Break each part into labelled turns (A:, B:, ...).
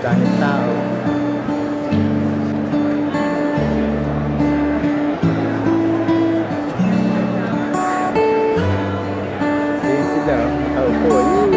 A: daming tao. Ayun sila, nakaupo. Ayun.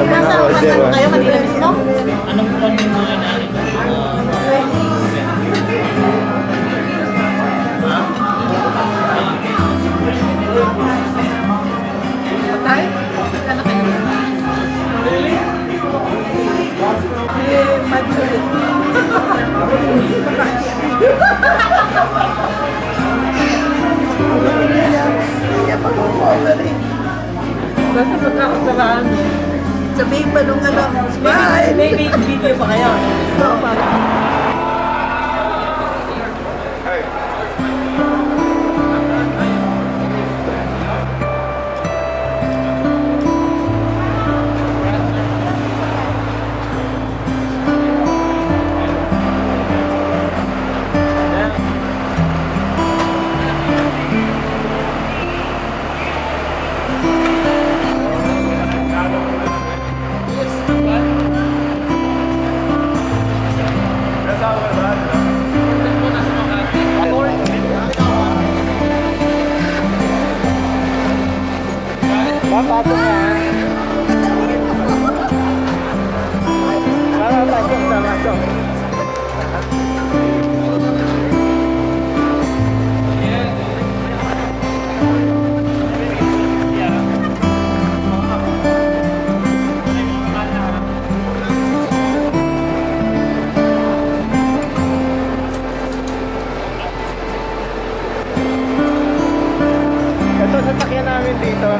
A: Sa mga
B: Nasa
A: order,
B: kasama kayo kanila mismo?
C: Anong kwan mo na
B: Patay? Ano kayo?
D: Basta pagkakasaraan.
B: Sabihin pa nung ano, smile!
D: May video pa kayo.
A: Papasok na. Papasok na, pasok. Ito sasakyan namin dito.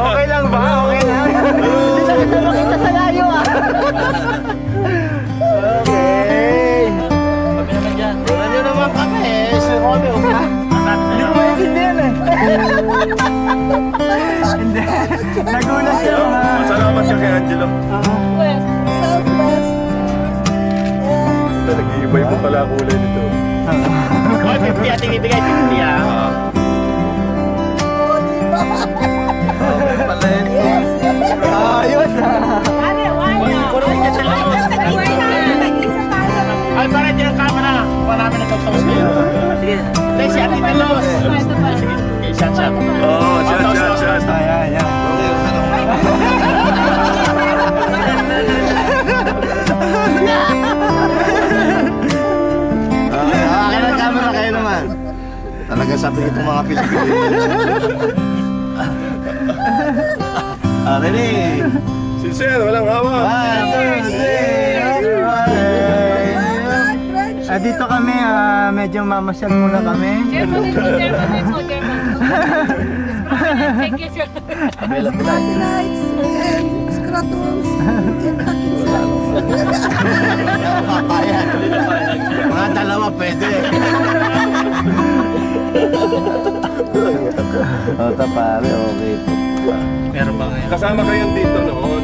A: Okay lang ba? Okay lang? Hindi na kita makita sa layo ah. Okay.
C: Kami naman dyan.
A: Wala nyo naman kami eh. Si Romeo. Hindi ko maintindihan eh. Hindi. Nagulat siya mga...
E: Salamat ka kay Angelo.
B: Southwest.
E: Nag-iiba-iba pala ang kulay nito.
C: Oh, 50 ating ibigay, 50 ah.
B: Oh, di ba?
E: Pala yun.
B: Yes, yes.
A: Ayos ah.
C: Puro ka sa labas. Ay, para dyan ang camera. Marami na pagtawas kayo. Sige. Hindi, si Ate Telos. Sige, shot.
E: Oo, shot.
A: Ayan, ayan.
E: Kaya ng camera kayo naman. Talaga sabi itong mga Pilipino. Ready? Sincere, walang hawa.
A: 1, 2, 3. Dito kami, medyo mamasyal muna kami.
B: Scrotums and scrotums and fucking sides.
E: Papayag. Mga dalawa pwede. Ota pare, okay po.
C: Meron ba ngayon?
E: Kasama kayo dito noon.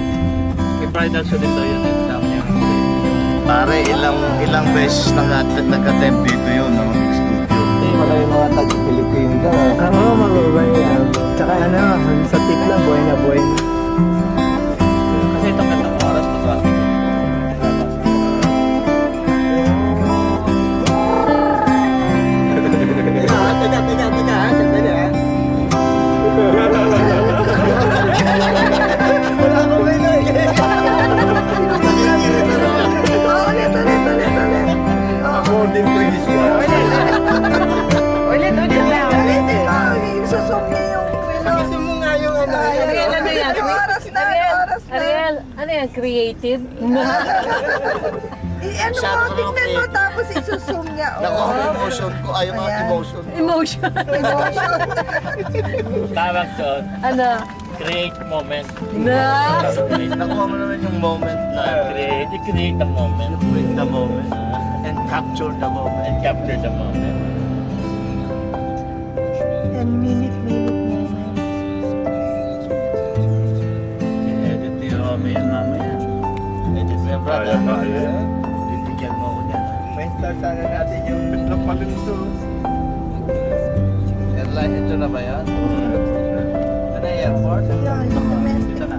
C: May bridal show din daw yun. Kasama niya.
E: Pare, ilang beses nag-attempt dito yun, no? Studio. Wala yung mga tag-Pilipino ka.
A: Oo, mababay yan. Tsaka ano, sa tip lang, buhay na buhay.
C: Kasi itong gandang oras na traffic.
A: Teka, sandali ah. Wala akong may nagay.
E: According to his wife.
D: Ulit lang.
B: Isusok niya yung
A: Gusto mo nga yung ano.
D: Kailan na yan?
B: Yung oras na
F: creative.
B: I-ano mo, tingnan mo, tapos isusum niya.
E: Nakuha mo
B: Oh.
E: emotion ko. Ayaw mga
B: Ayan.
E: emotion.
F: Emotion.
B: Emotion.
C: Tawag doon,
F: Ano?
C: create moment.
F: Na?
E: Nakuha mo naman yung moment na
C: Create the moment.
E: bring the moment and capture the moment.
C: And capture the moment.
B: And minute-minute moment.
C: Edit ni Romy yan mamaya.
E: Edit mo yan, brother.
A: Kaya.
E: Bibigyan mo ako niyan.
A: May start sana natin yung bitlong palunso.
E: Airline, ito na ba yan? Ano yung airport?
B: Yan, yung domestic.
E: Ito na.